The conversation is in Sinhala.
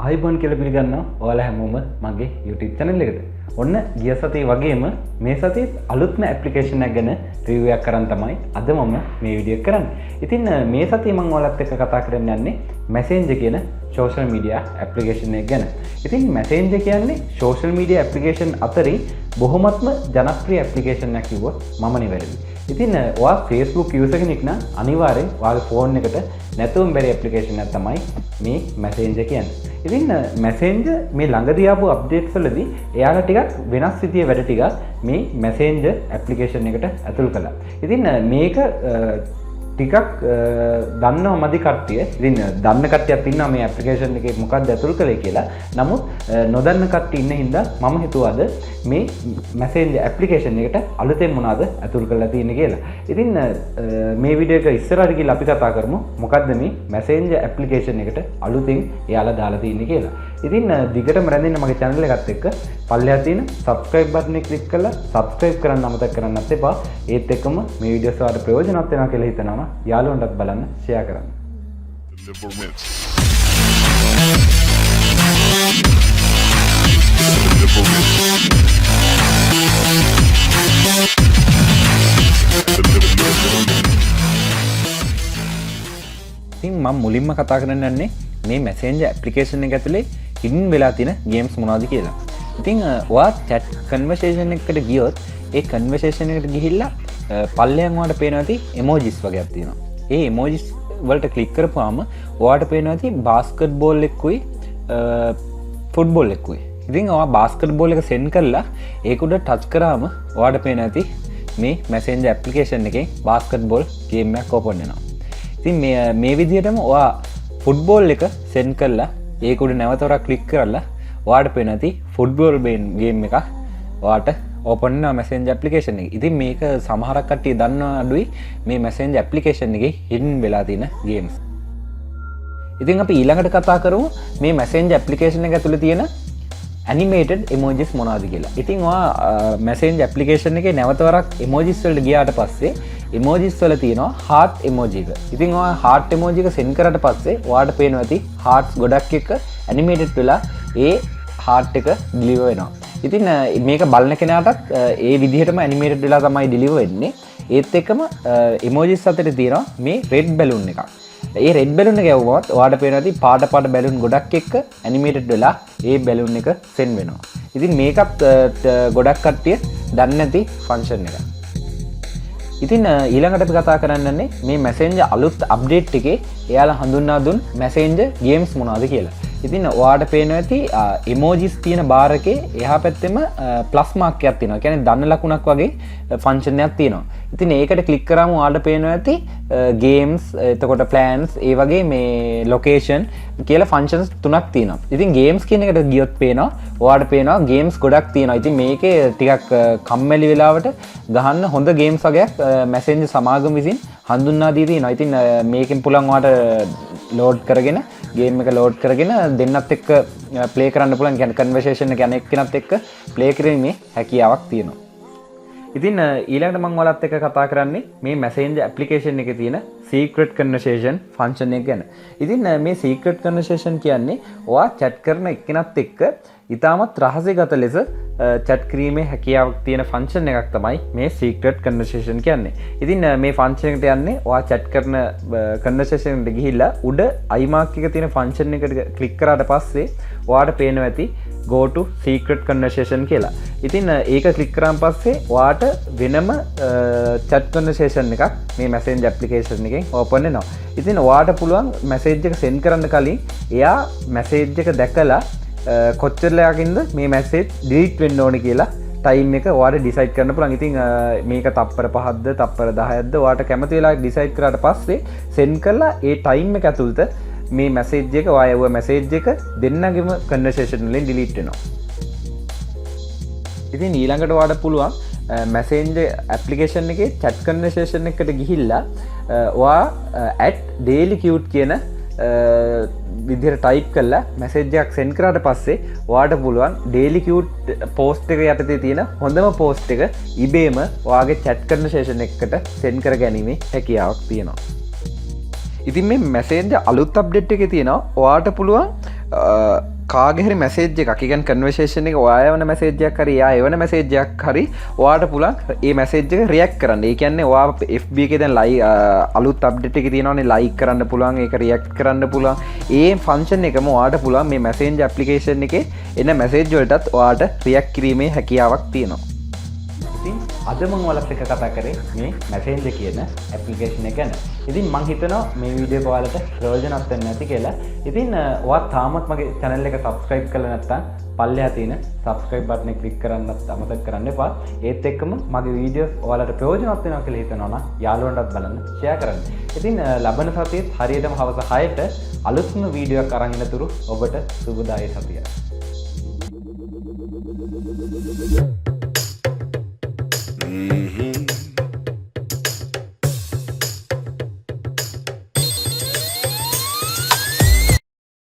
ආයිබෝන් කියලා පිළිගන්නවා ඔයාලා හැමෝම මගේ YouTube channel එකට. ඔන්න ගිය සතියේ වගේම මේ සතියේත් අලුත්ම ඇප්ලිකේෂන් එකක් ගැන රිවිව් එකක් කරන් තමයි අද මම මේ වීඩියෝ එක කරන්නේ. ඉතින් මේ සතියේ මම ඔයාලත් එක්ක කතා කරන්න යන්නේ Messenger කියන social media application එක ගැන. ඉතින් Messenger කියන්නේ social media application අතරේ බොහොමත්ම ජනප්‍රිය application එකක් කිව්වොත් මම නිවැරදි. ඉතින් ඔයා Facebook user කෙනෙක් නම් අනිවාර්යෙන් ඔයාගේ ෆෝන් එකට නැතුවම බැරි application එකක් තමයි මේ Messenger කියන්නේ. ඉතින් Messenger මේ ළඟදී ආපු අප්ඩේට්ස් වලදී එයාලා ටිකක් වෙනස් විදිහේ වැඩ ටිකක් මේ Messenger application එකට ඇතුල් කළා. ඉතින් මේක ටිකක් දන්නව මදි කට්ටිය. ඉතින් දන්න කට්ටියක් ඉන්නවා මේ application එකේ මොකක්ද ඇතුල් කළේ කියලා. නමුත් නොදන්න කට්ටිය ඉන්න හින්දා මම හිතුවාද මේ Messenger application එකට අලුතෙන් මොනවද ඇතුල් කරලා තියෙන්නේ කියලා. ඉතින් මේ වීඩියෝ එක ඉස්සරහට ගිහලා අපි කතා කරමු මොකක්ද මේ Messenger application එකට අලුතෙන් එයාලා දාලා තියෙන්නේ කියලා. ඉතින් දිගටම රැඳෙන්න මගේ channel එකත් එක්ක පල්ලෙහා තියෙන subscribe button එක click කරලා subscribe කරන්න අමතක කරන්නත් එපා. ඒත් එක්කම මේ වීඩියෝස් වලට ප්‍රයෝජනවත් වෙනවා කියලා හිතනවා යාළුවන්ටත් බලන්න share කරන්න. ඉතින් මම මුලින්ම කතා කරන්න යන්නේ මේ Messenger application එක ඇතුලේ hidden වෙලා තියෙන games මොනවද කියලා. ඉතින් ඔයා chat conversation එකකට ගියොත් ඒ conversation එකට ගිහිල්ලා පල්ලෙයන් ඔයාලට පේනවා ඇති emojis වගේක් තියෙනවා. ඒ emojis වලට click කරපුවාම ඔයාලට පේනවා ඇති basketball එකකුයි football එකකුයි. ඉතින් ඔයා basketball එක send කරලා ඒක උඩ touch කරාම ඔයාලට පේනවා ඇති මේ Messenger application එකේ basketball game එකක් open වෙනවා. ඉතින් මේ විදිහටම ඔයා ෆුට්බෝල් එක සෙන්ඩ් කරලා ඒක උඩ නැවතවරක් ක්ලික් කරලා ඔයාලට පේන ඇති ෆුට්බෝල් ගේම් එකක් ඔයාලට ඕපන් වෙනවා Messenger application එකේ. ඉතින් මේක සමහරක් කට්ටිය දන්නව අඩුයි මේ Messenger application එකේ hidden වෙලා තියෙන games. ඉතින් අපි ඊළඟට කතා කරමු මේ Messenger application එක ඇතුලේ තියෙන animated emojis මොනවද කියලා. ඉතින් ඔයා Messenger application එකේ නැවතවරක් emojis වලට ගියාට පස්සේ emojis වල තියෙනවා heart emoji එක. ඉතින් ඔයා heart emoji එක send කරාට පස්සේ ඔයාලට පේනවා ඇති hearts ගොඩක් එක animated වෙලා ඒ heart එක deliver වෙනවා. ඉතින් මේක බලන කෙනාටත් ඒ විදිහටම animated වෙලා තමයි deliver වෙන්නේ. ඒත් එක්කම emojis අතරේ තියෙනවා මේ red balloon එකක්. ඒ red balloon එක යවුවත් ඔයාලට පේනවා ඇති පාට balloon ගොඩක් එක්ක animated වෙලා ඒ balloon එක send වෙනවා. ඉතින් මේකත් ගොඩක් කට්ටිය දන්නේ නැති function එකක්. ඉතින් ඊළඟට අපි කතා කරන්නේ මේ Messenger අලුත් අප්ඩේට් එකේ එයාලා හඳුන්වා දුන් Messenger games මොනවද කියලා. ඉතින් ඔයාලට පේනවා ඇති emojis තියෙන බාර් එකේ එහා පැත්තෙම plus mark එකක් තියෙනවා. කියන්නේ ධන ලකුණක් වගේ function එකක් තියෙනවා. ඉතින් ඒකට click කරාම ඔයාලට පේනවා ඇති games එතකොට plans ඒ වගේ මේ location කියලා functions තුනක් තියෙනවා. ඉතින් games කියන එකට ගියොත් පේනවා ඔයාලට පේනවා games ගොඩක් තියෙනවා. ඉතින් මේකේ ටිකක් කම්මැලි වෙලාවට ගහන්න හොඳ games වගේක් Messenger සමාගම විසින් හඳුන්වා දී තියෙනවා. ඉතින් මේකෙන් පුළුවන් ඔයාලට load කරගෙන game එක load කරගෙන දෙන්නත් එක්ක play කරන්න පුළුවන්. කියන්නේ conversation එක යන එක්කෙනත් එක්ක play කිරීමේ හැකියාවක් තියෙනවා. ඉතින් ඊළඟට මම ඔයාලත් එක්ක කතා කරන්නේ මේ Messenger application එකේ තියෙන secret conversation function එක ගැන. ඉතින් මේ secret conversation කියන්නේ ඔයා chat කරන එක්කෙනත් එක්ක ඉතාමත් රහසිගත ලෙස chat කිරීමේ හැකියාවක් තියෙන function එකක් තමයි මේ secret conversation කියන්නේ. ඉතින් මේ function එකට යන්නේ ඔයා chat කරන conversation එකට ගිහිල්ලා උඩ i mark එක තියෙන function එකට click කරාට පස්සේ ඔයාලට පේනවා ඇති go to secret conversation කියලා. ඉතින් ඒක click කරාන් පස්සේ ඔයාට වෙනම chat conversation එකක් මේ Messenger application එකෙන් open වෙනවා. ඉතින් ඔයාට පුළුවන් message එක send කරන්න කලින් එයා message එක දැකලා කොච්චර ලයකින්ද මේ message delete වෙන්න ඕනේ කියලා time එක ඔයාට decide කරන්න පුළුවන්. ඉතින් මේක තප්පර 5ක්ද තප්පර 10ක්ද ඔයාට කැමති වෙලාවක decide කරාට පස්සේ send කරලා ඒ time එක ඇතුළත මේ message එක ඔයා යවුව message එක දෙන්නගෙම conversation වලින් delete වෙනවා. ඉතින් ඊළඟට ඔයාට පුළුවන් Messenger application එකේ chat conversation එකට ගිහිල්ලා ඔයා @dailycute කියන විදිහට type කරලා message එකක් send කරාට පස්සේ ඔයාට පුළුවන් dailycute post එක යටතේ තියෙන හොඳම post එක ඉබේම ඔයාගේ chat conversation එකකට send කර ගැනීමේ හැකියාවක් තියෙනවා. ඉතින් මේ Messenger අලුත් අප්ඩේට් එකේ තියෙනවා ඔයාට පුළුවන් කාගෙහරි මැසේජ් එකක් කියන්නේ කන්වර්සේෂන් එක ඔයා යවන මැසේජ් එකක් හරි එයා එවන මැසේජ් එකක් හරි ඔයාට පුළුවන් ඒ මැසේජ් එක රියැක්ට් කරන්න. ඒ කියන්නේ ඔයා FB එකේ දැන් අලුත් අප්ඩේට් එක තියෙනවනේ ලයික් කරන්න පුළුවන් ඒක රියැක්ට් කරන්න පුළුවන්. ඒ ෆන්ක්ෂන් එකම ඔයාට පුළුවන් මේ මැසේන්ජර් ඇප්ලිකේෂන් එකේ එන මැසේජ් වලටත් ඔයාට රියැක්ට් කිරීමේ හැකියාවක් තියෙනවා. ඉතින් අද මම ඔයාලත් එක්ක කතා කරේ මේ මැසේන්ජර් කියන ඇප්ලිකේෂන් එක ගැන. ඉතින් මම හිතනවා මේ වීඩියෝ එක ඔයාලට ප්‍රයෝජනවත් වෙන්න ඇති කියලා. ඉතින් ඔයා තාමත් මගේ channel එක subscribe කරලා නැත්නම් පල්ලෙහා තියෙන subscribe button එක click කරන්නත් අමතක කරන්න එපා. ඒත් එක්කම මගේ වීඩියෝස් ඔයාලට ප්‍රයෝජනවත් වෙනවා කියලා හිතනවා නම් යාළුවන්ටත් බලන්න share කරන්න. ඉතින් ලබන සතියේත් හරියටම හවස 6ට අලුත්ම වීඩියෝ එකක් අරන් එනතුරු ඔබට සුබදායී සතියක්.